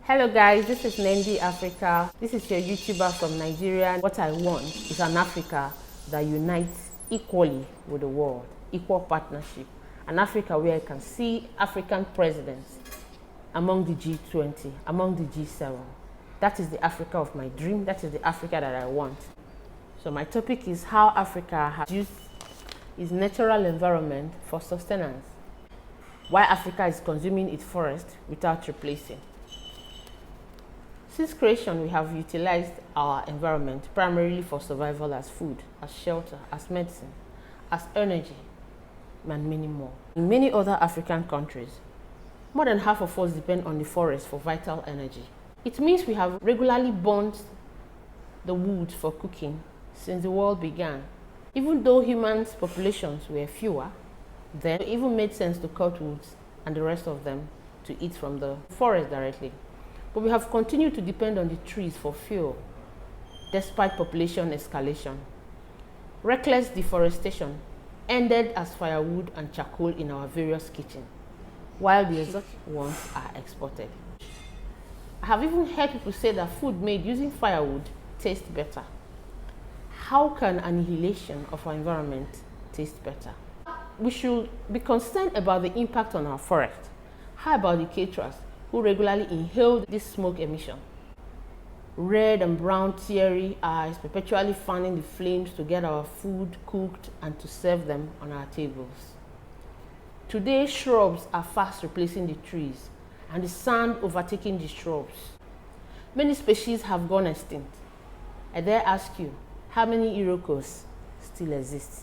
Hello guys, this is Nendi Africa. This is your YouTuber from Nigeria. What I want is an Africa that unites equally with the world, equal partnership. An Africa where I can see African presidents among the G20, among the G7. That is the Africa of my dream. That is the Africa that I want. So my topic is how Africa has used its natural environment for sustenance. Why Africa is consuming its forest without replacing. Since creation, we have utilized our environment primarily for survival as food, as shelter, as medicine, as energy, and many more. In many other African countries, more than half of us depend on the forest for vital energy. It means we have regularly burnt the wood for cooking since the world began. Even though humans' populations were fewer, then it even made sense to cut woods and the rest of them to eat from the forest directly. But we have continued to depend on the trees for fuel, despite population escalation. Reckless deforestation ended as firewood and charcoal in our various kitchens, while the exotic ones are exported. I have even heard people say that food made using firewood tastes better. How can annihilation of our environment taste better? We should be concerned about the impact on our forest. How about the caterers who regularly inhale this smoke emission? Red and brown teary eyes perpetually fanning the flames to get our food cooked and to serve them on our tables. Today, shrubs are fast replacing the trees and the sand overtaking the shrubs. Many species have gone extinct. I dare ask you, how many Iroquois still exist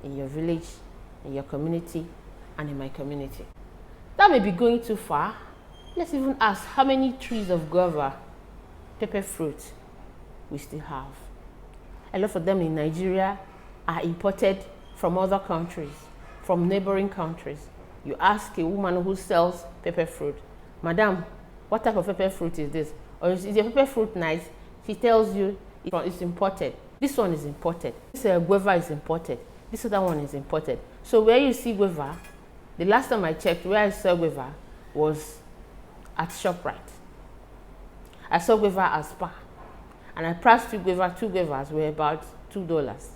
in your village, in your community, and in my community? That may be going too far. Let's even ask how many trees of guava, pepper fruit, we still have. A lot of them in Nigeria are imported from other countries, from neighboring countries. You ask a woman who sells pepper fruit, "Madam, what type of pepper fruit is this? Or is your pepper fruit nice?" She tells you it's imported. This one is imported. This guava is imported. This other one is imported. So where you see guava, the last time I checked, where I saw guava was at ShopRite. I saw guava at Spa, and I priced two guavas were about $2,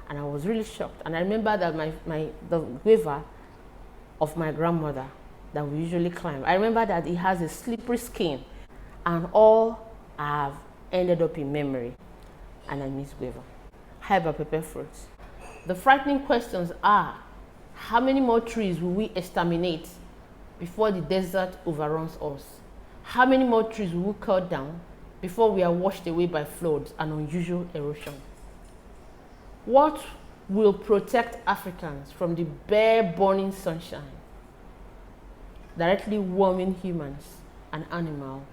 and I was really shocked. And I remember that the guava of my grandmother that we usually climb, I remember that it has a slippery skin, and all have ended up in memory, and I miss guava. How about pepper fruits? The frightening questions are, how many more trees will we exterminate before the desert overruns us? How many more trees will we cut down before we are washed away by floods and unusual erosion? What will protect Africans from the bare burning sunshine, directly warming humans and animals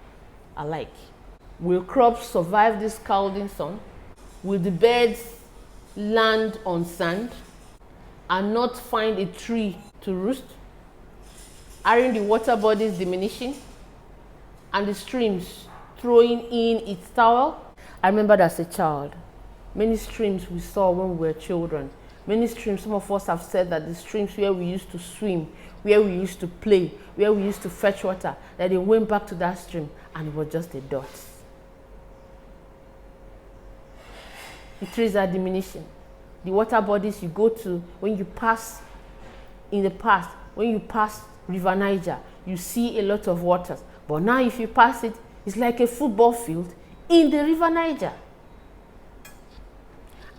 alike? Will crops survive this scalding sun? Will the birds land on sand and not find a tree to roost? Aren't the water bodies diminishing and the streams throwing in its towel? I remember as a child, many streams we saw when we were children. Many streams, some of us have said that the streams where we used to swim, where we used to play, where we used to fetch water, that they went back to that stream and it was just a dot. The trees are diminishing. The water bodies you go to, when you pass in the past, when you pass River Niger, you see a lot of waters. But now if you pass it, it's like a football field in the River Niger.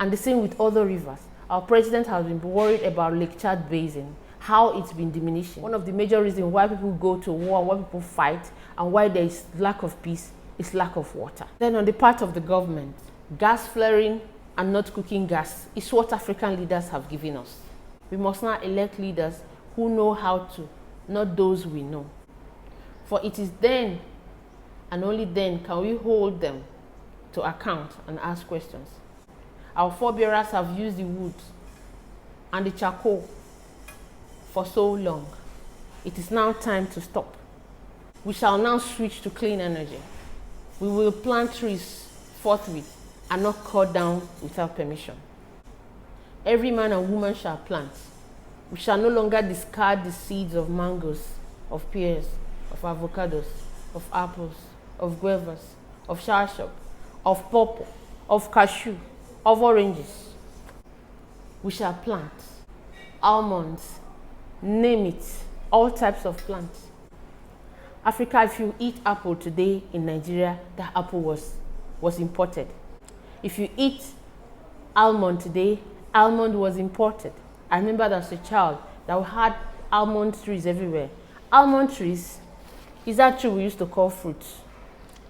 And the same with other rivers. Our president has been worried about Lake Chad Basin, how it's been diminishing. One of the major reasons why people go to war, why people fight, and why there is lack of peace is lack of water. Then on the part of the government, gas flaring and not cooking gas is what African leaders have given us. We must now elect leaders who know how to, not those we know. For it is then and only then can we hold them to account and ask questions. Our forebears have used the wood and the charcoal for so long. It is now time to stop. We shall now switch to clean energy. We will plant trees forthwith and not cut down without permission. Every man and woman shall plant. We shall no longer discard the seeds of mangoes, of pears, of avocados, of apples, of guavas, of soursop, of pawpaw, of cashew, of oranges. We shall plant almonds, name it, all types of plants. Africa, if you eat apple today in Nigeria, that apple was imported. If you eat almond today, almond was imported. I remember that as a child that we had almond trees everywhere. Almond trees is that tree we used to call fruit.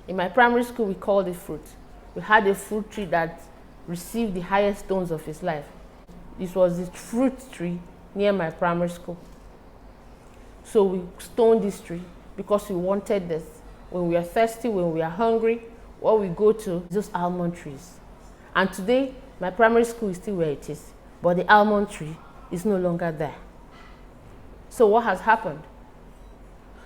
In my primary school, we called it fruit. We had a fruit tree that received the highest stones of its life. This was the fruit tree near my primary school. So we stoned this tree because we wanted this. When we are thirsty, when we are hungry, what we go to is those almond trees. And today, my primary school is still where it is, but the almond tree is no longer there. So what has happened?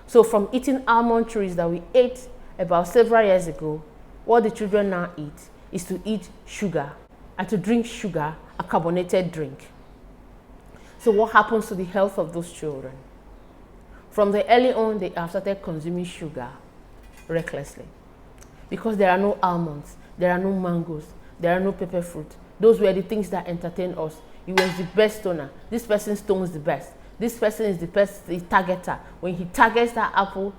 So from eating almond trees that we ate about several years ago, what the children now eat is to eat sugar and to drink sugar, a carbonated drink. So what happens to the health of those children? From the early on, they have started consuming sugar recklessly because there are no almonds, there are no mangoes, there are no pepper fruit. Those were the things that entertained us. He was the best stoner. This person stones the best. This person is the best the targeter. When he targets that apple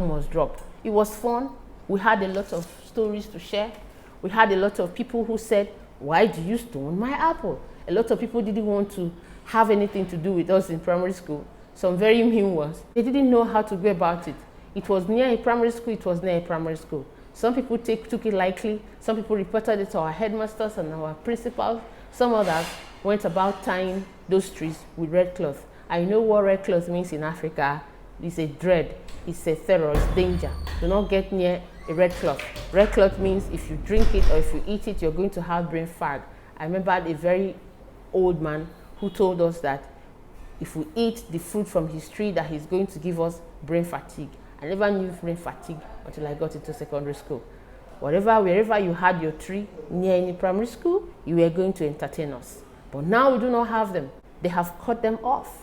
must drop. It was fun. We had a lot of stories to share. We had a lot of people who said, "Why do you stone my apple?" A lot of people didn't want to have anything to do with us in primary school. Some very mean ones. They didn't know how to go about it. It was near a primary school, it was near a primary school. Some people took it lightly. Some people reported it to our headmasters and our principals. Some others went about tying those trees with red cloth. I know what red cloth means in Africa. It's a dread, it's a terror, it's danger. Do not get near a red cloth. Red cloth means if you drink it or if you eat it, you're going to have brain fag. I remember a very old man who told us that if we eat the fruit from his tree, that he's going to give us brain fatigue. I never knew brain fatigue until I got into secondary school. Wherever you had your tree near any primary school, you were going to entertain us. But now we do not have them. They have cut them off.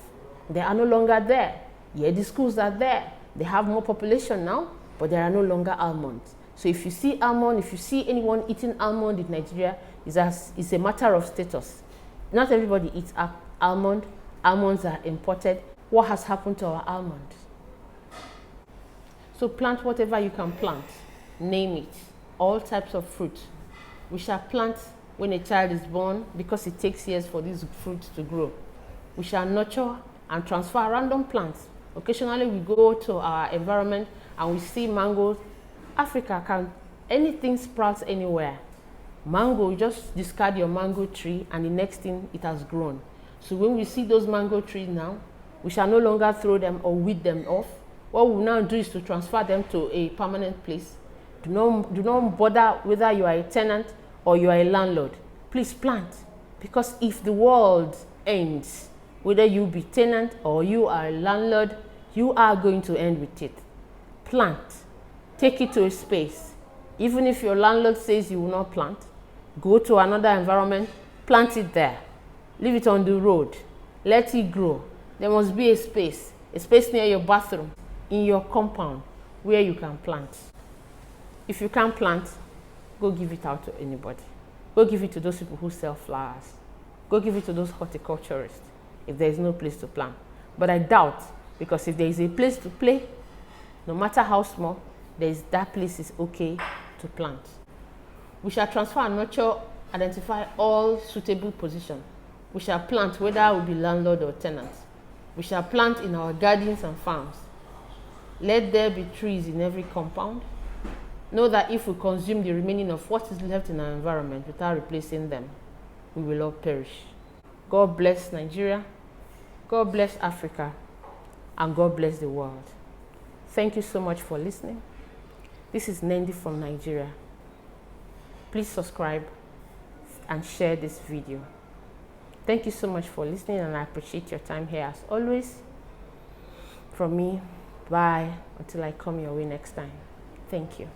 They are no longer there. Yeah, the schools are there. They have more population now, but there are no longer almonds. So if you see almond, if you see anyone eating almond in Nigeria, it's a matter of status. Not everybody eats almond. Almonds are imported. What has happened to our almonds? So plant whatever you can plant. Name it. All types of fruit. We shall plant when a child is born because it takes years for these fruits to grow. We shall nurture and transfer random plants. Occasionally we go to our environment and we see mangoes. Africa, can anything sprout anywhere? Mango, you just discard your mango tree and the next thing it has grown. So when we see those mango trees now, we shall no longer throw them or weed them off. What we will now do is to transfer them to a permanent place. Do not bother whether you are a tenant or you are a landlord. Please plant, because if the world ends, whether you be tenant or you are a landlord, you are going to end with it. Plant. Take it to a space. Even if your landlord says you will not plant, go to another environment, plant it there. Leave it on the road. Let it grow. There must be a space near your bathroom, in your compound, where you can plant. If you can't plant, go give it out to anybody. Go give it to those people who sell flowers. Go give it to those horticulturists if there is no place to plant. But I doubt, because if there is a place to play, no matter how small, that place is okay to plant. We shall transfer and nurture, identify all suitable positions. We shall plant whether we be landlord or tenant. We shall plant in our gardens and farms. Let there be trees in every compound. Know that if we consume the remaining of what is left in our environment without replacing them, we will all perish. God bless Nigeria, God bless Africa, and God bless the world. Thank you so much for listening. This is Nendi from Nigeria. Please subscribe and share this video. Thank you so much for listening, and I appreciate your time here as always. From me, bye until I come your way next time. Thank you.